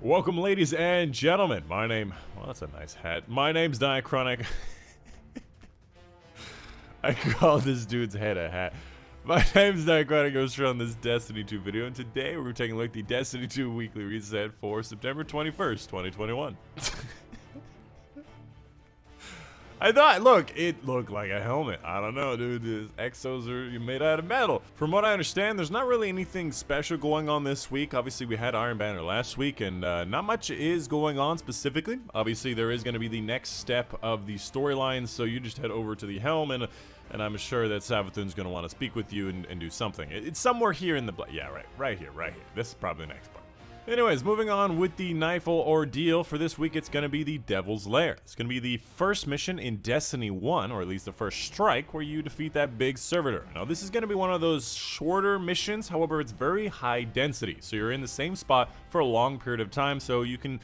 Welcome, ladies and gentlemen. Well, that's a nice hat. My name's Dychronic. I call this dude's head a hat. My name's Dychronic. I was on this Destiny 2 video, and today we're taking a look at the Destiny 2 weekly reset for September 21st, 2021. I thought, look, it looked like a helmet. I don't know, dude. These exos are made out of metal. From what I understand, there's not really anything special going on this week. Obviously, we had Iron Banner last week, and not much is going on specifically. Obviously, there is going to be the next step of the storyline, so you just head over to the helm, and I'm sure that Savathun's going to want to speak with you and do something. It's somewhere here in the... Yeah, right here. This is probably the next part. Anyways, moving on with the Nightfall Ordeal. For this week, it's going to be the Devil's Lair. It's going to be the first mission in Destiny 1, or at least the first strike, where you defeat that big servitor. Now, this is going to be one of those shorter missions. However, it's very high density, so you're in the same spot for a long period of time, so you can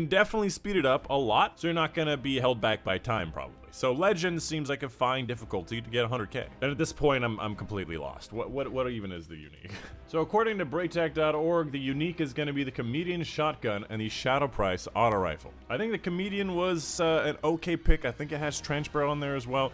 definitely speed it up a lot, so you're not going to be held back by time, probably. So Legend seems like a fine difficulty to get 100k. And at this point, I'm completely lost. What even is the unique? So according to Braytech.org, the unique is going to be the Comedian Shotgun and the Shadow Price Auto Rifle. I think the Comedian was an okay pick. I think it has Trench Barrel on there as well,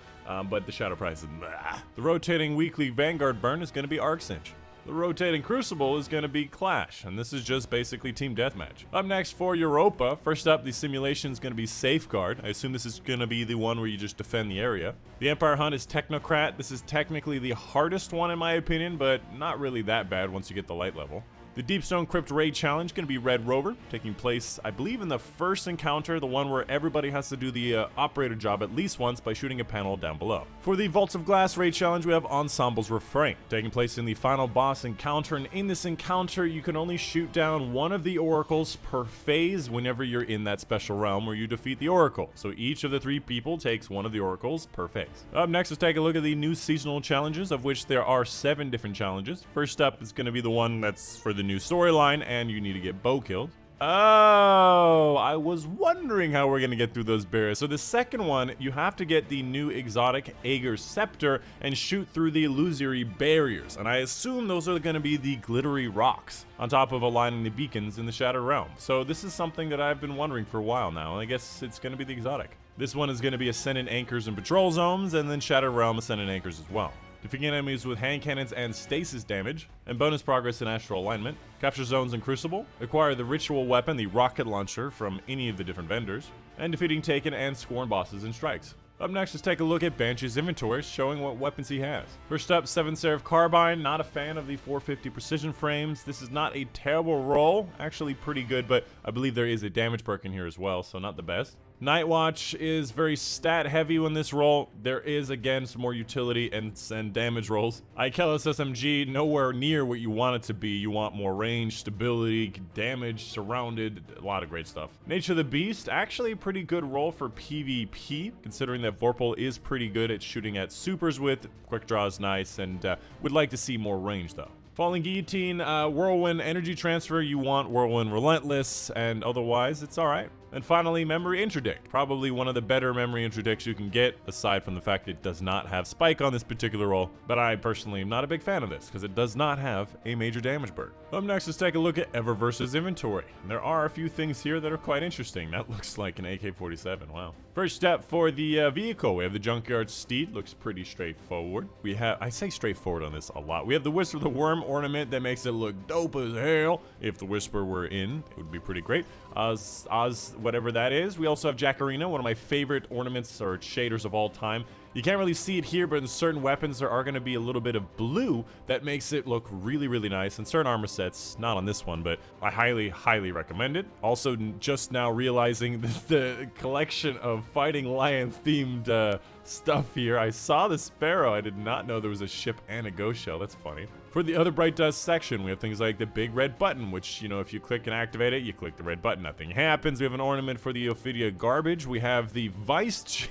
but the Shadow Price is blah. The rotating weekly Vanguard burn is going to be Arc Cinch. The rotating Crucible is going to be Clash, and this is just basically team deathmatch. Up next for Europa, first up, the simulation is going to be Safeguard. I assume this is going to be the one where you just defend the area. The Empire Hunt is Technocrat. This is technically the hardest one in my opinion, but not really that bad once you get the light level. The Deepstone Crypt Raid Challenge going to be Red Rover, taking place, I believe, in the first encounter, the one where everybody has to do the operator job at least once by shooting a panel down below. For the Vaults of Glass Raid Challenge, we have Ensemble's Refrain, taking place in the final boss encounter, and in this encounter, you can only shoot down one of the oracles per phase whenever you're in that special realm where you defeat the oracle. So each of the 3 people takes one of the oracles per phase. Up next, let's take a look at the new seasonal challenges, of which there are 7 different challenges. First up is going to be the one that's for the new storyline, and you need to get bow killed. Oh, I was wondering how we're gonna get through those barriers. So the second one, you have to get the new exotic Aegir Scepter and shoot through the illusory barriers, and I assume those are gonna be the glittery rocks on top of aligning the beacons in the Shattered Realm. So this is something that I've been wondering for a while now, and I guess it's gonna be the exotic. This one is gonna be Ascendant Anchors and Patrol Zones, and then Shattered Realm Ascendant Anchors as well. Defeating enemies with hand cannons and stasis damage, and bonus progress in astral alignment, capture zones in Crucible, acquire the ritual weapon, the rocket launcher, from any of the different vendors, and defeating Taken and Scorn bosses in strikes. Up next, let's take a look at Banshee's inventory, showing what weapons he has. First up, 7 Seraph Carbine. Not a fan of the 450 precision frames. This is not a terrible roll, actually pretty good, but I believe there is a damage perk in here as well, so not the best. Night Watch is very stat heavy in this roll. There is again some more utility and damage rolls. Ikelos SMG, nowhere near what you want it to be. You want more range, stability, damage, surrounded, a lot of great stuff. Nature of the Beast, actually a pretty good roll for PvP, considering that Vorpal is pretty good at shooting at supers with. Quick draw is nice, and would like to see more range though. Falling Guillotine, Whirlwind Energy Transfer, you want Whirlwind Relentless, and otherwise it's alright. And finally, Memory Interdict. Probably one of the better Memory Interdicts you can get, aside from the fact it does not have Spike on this particular roll, but I personally am not a big fan of this, because it does not have a major damage burn. Up next, let's take a look at Eververse's inventory. There are a few things here that are quite interesting. That looks like an AK-47, wow. First step for the vehicle, we have the Junkyard Steed, looks pretty straightforward. We have, I say straightforward on this a lot, we have the Whisper the Worm ornament that makes it look dope as hell. If the Whisper were in, it would be pretty great. Oz, whatever that is. We also have Jackarina, one of my favorite ornaments or shaders of all time. You can't really see it here, but in certain weapons there are going to be a little bit of blue that makes it look really, really nice. In certain armor sets, not on this one, but I highly, highly recommend it. Also, just now realizing the collection of Fighting Lion themed stuff here. I saw the Sparrow. I did not know there was a ship and a ghost shell. That's funny. For the other Bright Dust section, we have things like the big red button, which, you know, if you click and activate it, you click the red button, nothing happens. We have an ornament for the Ophidia Garbage. We have the Vice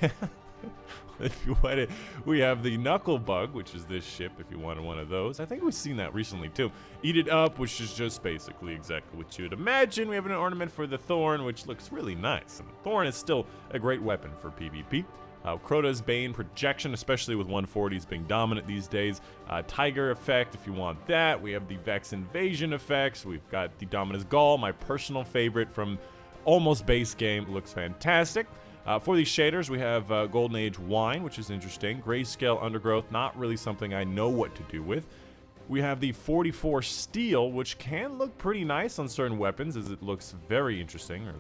if you want it, we have the Knuckle Bug, which is this ship if you wanted one of those. I think we've seen that recently too. Eat It Up, which is just basically exactly what you'd imagine. We have an ornament for the Thorn, which looks really nice. And Thorn is still a great weapon for PvP. Crota's Bane Projection, especially with 140s being dominant these days. Tiger Effect, if you want that. We have the Vex Invasion effects. We've got the Dominus Gaul, my personal favorite from almost base game. It looks fantastic. For these shaders, we have Golden Age Wine, which is interesting. Grayscale Undergrowth, not really something I know what to do with. We have the 44 Steel, which can look pretty nice on certain weapons, as it looks very interesting, or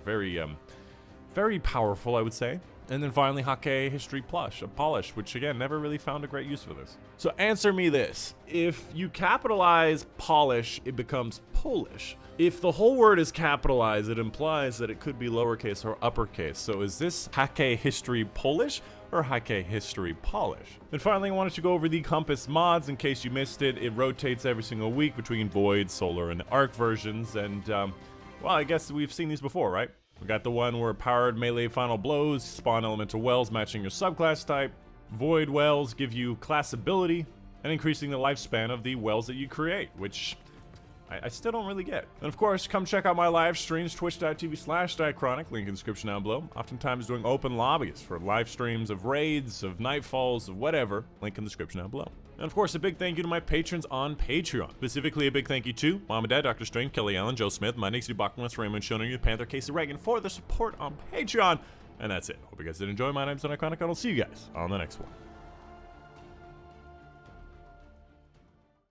very powerful, I would say. And then finally, Hake History Polish, which again, never really found a great use for this. So answer me this. If you capitalize polish, it becomes Polish. If the whole word is capitalized, it implies that it could be lowercase or uppercase. So is this Hake History Polish or Hake History Polish? And finally, I wanted to go over the Compass mods in case you missed it. It rotates every single week between Void, Solar, and Arc versions. And, well, I guess we've seen these before, right? We got the one where powered melee final blows spawn elemental wells matching your subclass type. Void wells give you class ability and increasing the lifespan of the wells that you create, which I still don't really get. And of course, come check out my live streams, twitch.tv/Dychronic, link in the description down below. Oftentimes doing open lobbies for live streams of raids, of nightfalls, of whatever, link in the description down below. And of course, a big thank you to my patrons on Patreon. Specifically, a big thank you to Mom and Dad, Dr. Strange, Kelly Allen, Joe Smith, my Nixie Bachman, Raymond, Shonen, Panther, Casey Reagan for the support on Patreon. And that's it. Hope you guys did enjoy. My name's Dychronic, and I'll see you guys on the next one.